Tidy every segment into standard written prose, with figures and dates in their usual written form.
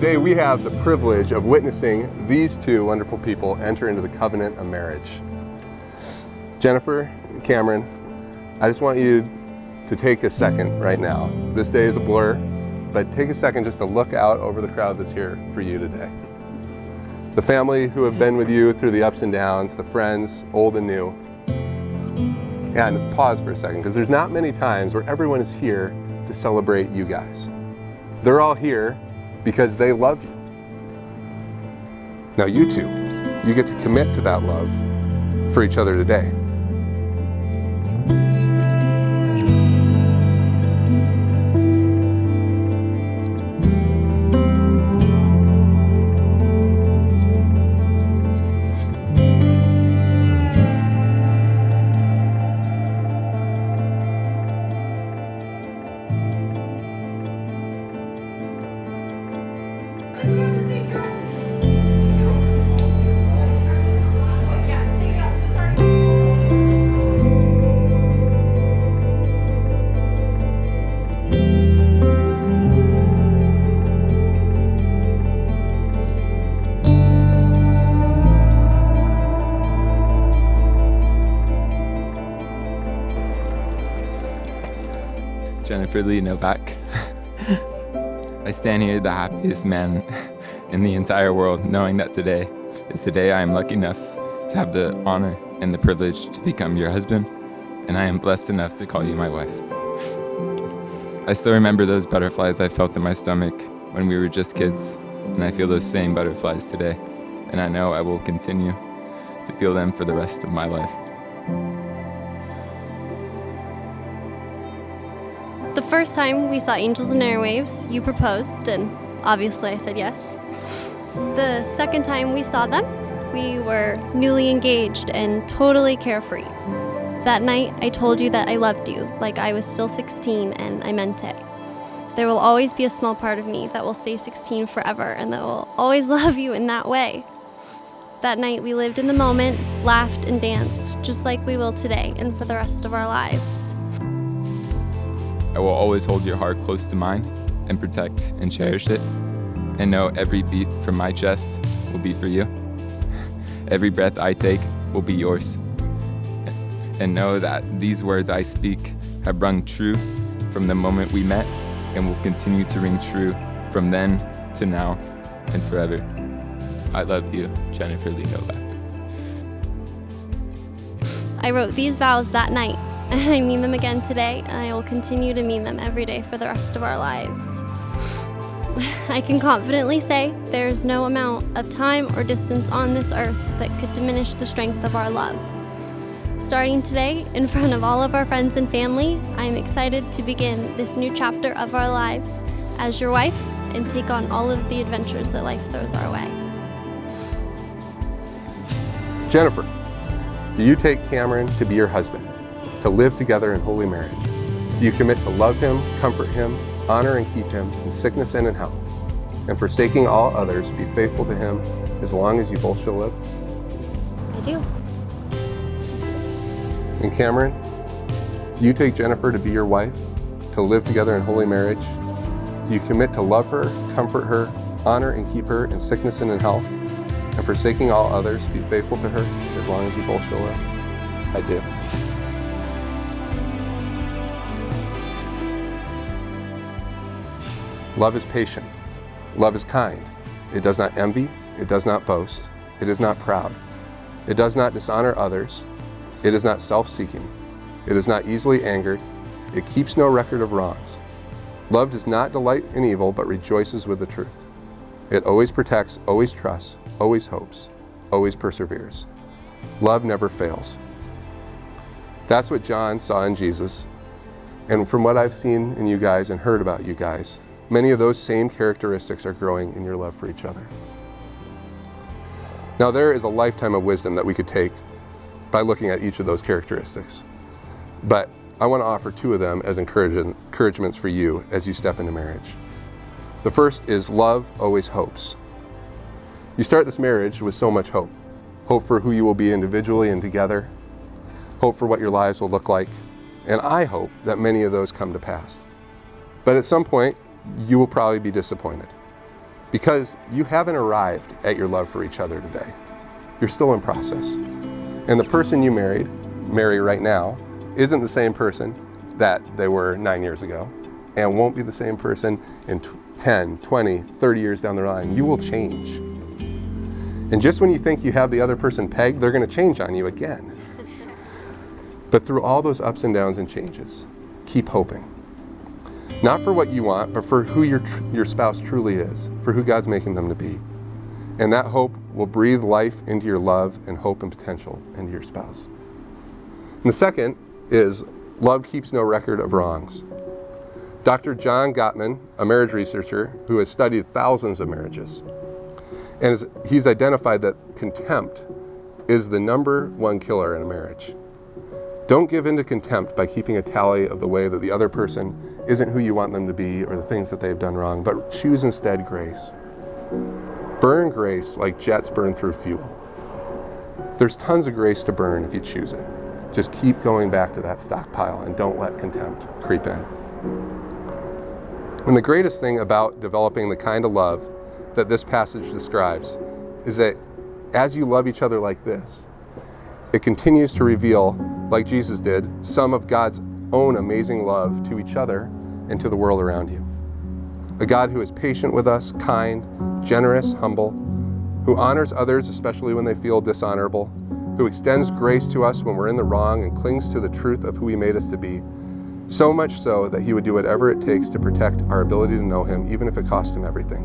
Today we have the privilege of witnessing these two wonderful people enter into the covenant of marriage. Jennifer and Cameron, I just want you to take a second right now. This day is a blur, but take a second just to look out over the crowd that's here for you today. The family who have been with you through the ups and downs, the friends, old and new. And pause for a second, because there's not many times where everyone is here to celebrate you guys. They're all here because they love you. Now you two, you get to commit to that love for each other today. Jennifer Lee Novak. I stand here the happiest man in the entire world, knowing that today is the day I am lucky enough to have the honor and the privilege to become your husband, and I am blessed enough to call you my wife. I still remember those butterflies I felt in my stomach when we were just kids, and I feel those same butterflies today, and I know I will continue to feel them for the rest of my life. The first time we saw Angels and Airwaves, you proposed, and obviously I said yes. The second time we saw them, we were newly engaged and totally carefree. That night, I told you that I loved you, like I was still 16, and I meant it. There will always be a small part of me that will stay 16 forever, and that will always love you in that way. That night, we lived in the moment, laughed and danced, just like we will today and for the rest of our lives. I will always hold your heart close to mine and protect and cherish it, and know every beat from my chest will be for you. Every breath I take will be yours. And know that these words I speak have rung true from the moment we met and will continue to ring true from then to now and forever. I love you, Jennifer Lee Novak. I wrote these vows that night, and I mean them again today, and I will continue to mean them every day for the rest of our lives. I can confidently say there is no amount of time or distance on this earth that could diminish the strength of our love. Starting today, in front of all of our friends and family, I am excited to begin this new chapter of our lives as your wife and take on all of the adventures that life throws our way. Jennifer, do you take Cameron to be your husband, to live together in holy marriage? Do you commit to love him, comfort him, honor and keep him in sickness and in health, and forsaking all others, be faithful to him as long as you both shall live? I do. And Cameron, do you take Jennifer to be your wife, to live together in holy marriage? Do you commit to love her, comfort her, honor and keep her in sickness and in health, and forsaking all others, be faithful to her as long as you both shall live? I do. Love is patient. Love is kind. It does not envy. It does not boast. It is not proud. It does not dishonor others. It is not self-seeking. It is not easily angered. It keeps no record of wrongs. Love does not delight in evil, but rejoices with the truth. It always protects, always trusts, always hopes, always perseveres. Love never fails. That's what John saw in Jesus. And from what I've seen in you guys and heard about you guys, many of those same characteristics are growing in your love for each other. Now, there is a lifetime of wisdom that we could take by looking at each of those characteristics. But I want to offer two of them as encouragements for you as you step into marriage. The first is love always hopes. You start this marriage with so much hope. Hope for who you will be individually and together. Hope for what your lives will look like. And I hope that many of those come to pass. But at some point, you will probably be disappointed. because you haven't arrived at your love for each other today. You're still in process. And the person you marry right now isn't the same person that they were 9 years ago, and won't be the same person in 10, 20, 30 years down the line. You will change. And just when you think you have the other person pegged, they're going to change on you again. But through all those ups and downs and changes, keep hoping. Not for what you want, but for who your spouse truly is, for who God's making them to be. And that hope will breathe life into your love and hope and potential into your spouse. And the second is, love keeps no record of wrongs. Dr. John Gottman, a marriage researcher who has studied thousands of marriages, and he's identified that contempt is the #1 killer in a marriage. Don't give in to contempt by keeping a tally of the way that the other person isn't who you want them to be or the things that they've done wrong, but choose instead grace. Burn grace like jets burn through fuel. There's tons of grace to burn if you choose it. Just keep going back to that stockpile and don't let contempt creep in. And the greatest thing about developing the kind of love that this passage describes is that as you love each other like this, it continues to reveal, like Jesus did, some of God's own amazing love to each other and to the world around you. A God who is patient with us, kind, generous, humble, who honors others, especially when they feel dishonorable, who extends grace to us when we're in the wrong and clings to the truth of who He made us to be, so much so that He would do whatever it takes to protect our ability to know Him, even if it cost Him everything,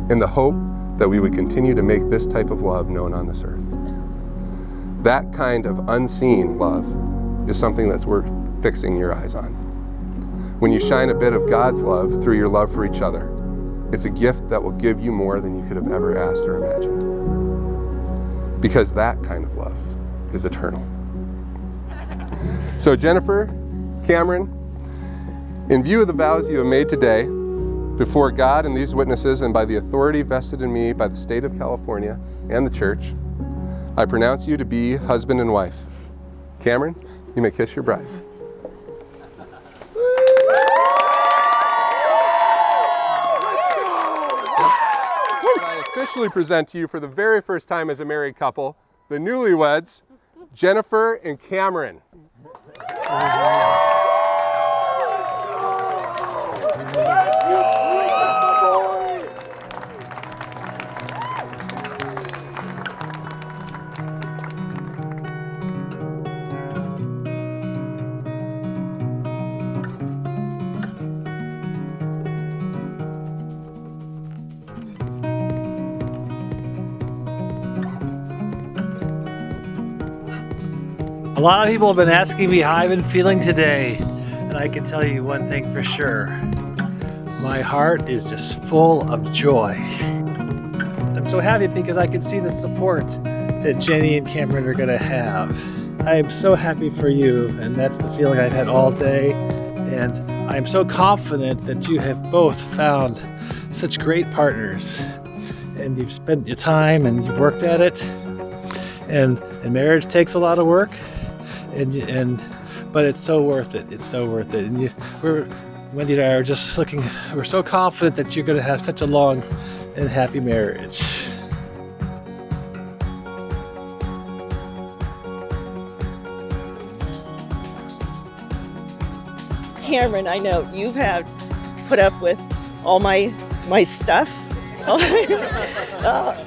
in the hope that we would continue to make this type of love known on this earth. That kind of unseen love is something that's worth fixing your eyes on. When you shine a bit of God's love through your love for each other, it's a gift that will give you more than you could have ever asked or imagined. Because that kind of love is eternal. So Jennifer, Cameron, in view of the vows you have made today, before God and these witnesses and by the authority vested in me by the state of California and the church, I pronounce you to be husband and wife. Cameron, you may kiss your bride. I officially present to you for the very first time as a married couple, the newlyweds, Jennifer and Cameron. A lot of people have been asking me how I've been feeling today, and I can tell you one thing for sure. My heart is just full of joy. I'm so happy because I can see the support that Jenny and Cameron are going to have. I am so happy for you, and that's the feeling I've had all day. And I am so confident that you have both found such great partners. And you've spent your time and you've worked at it. And marriage takes a lot of work. But it's so worth it. It's so worth it. And Wendy and I are just we're so confident that you're going to have such a long and happy marriage. Cameron, I know you've had put up with all my stuff.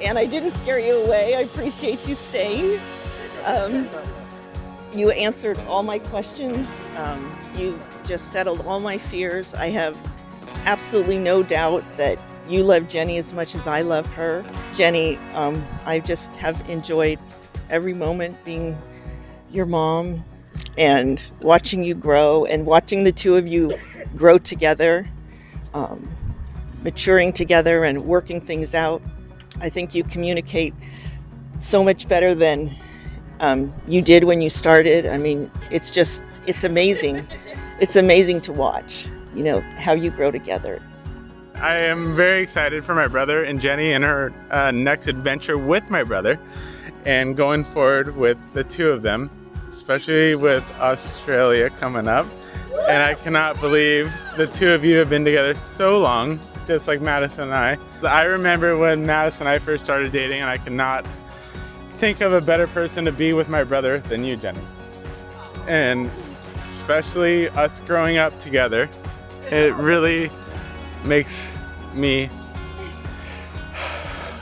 And I didn't scare you away. I appreciate you staying. You answered all my questions. You just settled all my fears. I have absolutely no doubt that you love Jenny as much as I love her. Jenny, I just have enjoyed every moment being your mom and watching you grow and watching the two of you grow together, maturing together and working things out. I think you communicate so much better than you did when you started. I mean, it's amazing. It's amazing to watch, how you grow together. I am very excited for my brother and Jenny and her next adventure with my brother and going forward with the two of them, especially with Australia coming up. And I cannot believe the two of you have been together so long. just like Madison and I. I remember when Madison and I first started dating, and I could not think of a better person to be with my brother than you, Jenny. And especially us growing up together, it really makes me,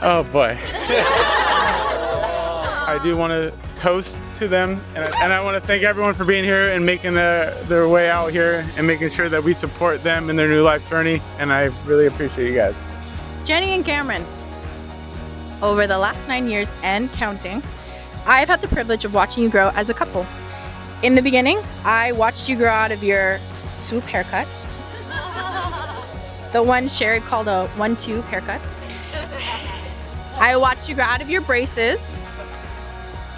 oh boy. I do want to toast to them, and I want to thank everyone for being here and making their way out here and making sure that we support them in their new life journey, and I really appreciate you guys. Jenny and Cameron, over the last 9 years and counting, I've had the privilege of watching you grow as a couple. In the beginning, I watched you grow out of your swoop haircut, the one Sherry called a 1-2 haircut. I watched you grow out of your braces.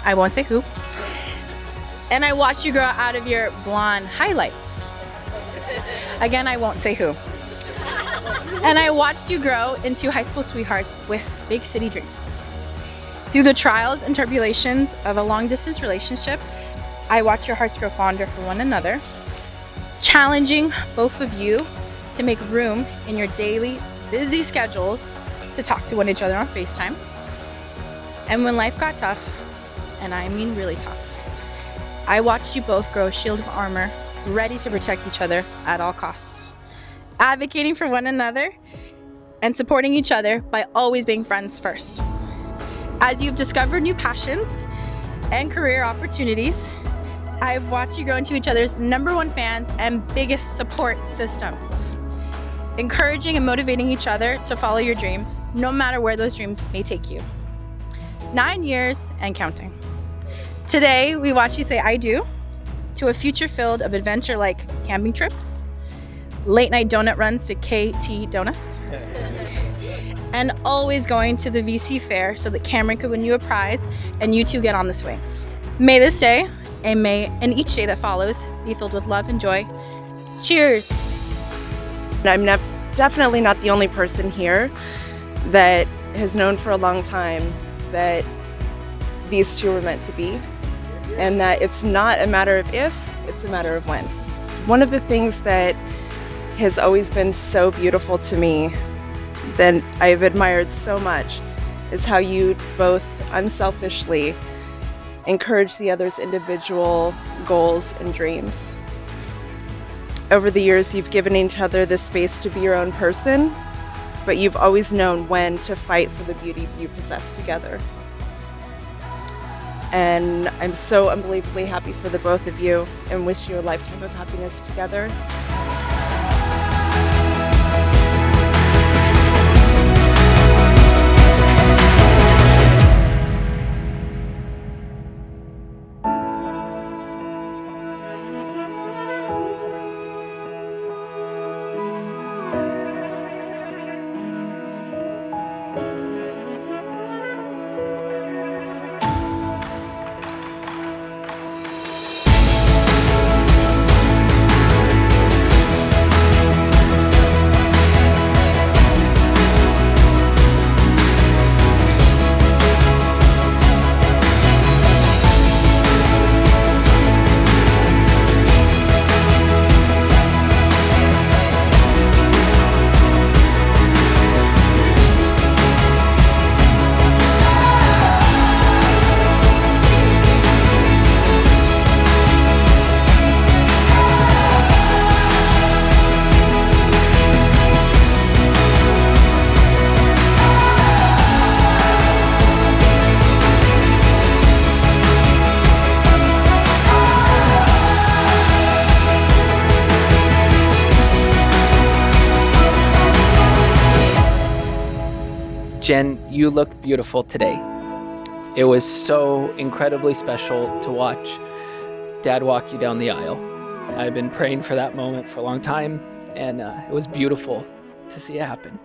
I won't say who. And I watched you grow out of your blonde highlights. Again, I won't say who. And I watched you grow into high school sweethearts with big city dreams. Through the trials and tribulations of a long-distance relationship, I watched your hearts grow fonder for one another, challenging both of you to make room in your daily, busy schedules to talk to one another on FaceTime. And when life got tough, and I mean really tough, I watched you both grow a shield of armor, ready to protect each other at all costs, advocating for one another and supporting each other by always being friends first. As you've discovered new passions and career opportunities, I've watched you grow into each other's #1 fans and biggest support systems, encouraging and motivating each other to follow your dreams, no matter where those dreams may take you. 9 years and counting. Today, we watch you say I do to a future filled of adventure like camping trips, late night donut runs to KT Donuts, and always going to the VC fair so that Cameron could win you a prize and you two get on the swings. May this day, and each day that follows, be filled with love and joy. Cheers. I'm definitely not the only person here that has known for a long time that these two were meant to be, and that it's not a matter of if, it's a matter of when. One of the things that has always been so beautiful to me, that I've admired so much, is how you both unselfishly encourage the other's individual goals and dreams. Over the years, you've given each other the space to be your own person, but you've always known when to fight for the beauty you possess together. And I'm so unbelievably happy for the both of you and wish you a lifetime of happiness together. Jen, you look beautiful today. It was so incredibly special to watch Dad walk you down the aisle. I've been praying for that moment for a long time, and it was beautiful to see it happen.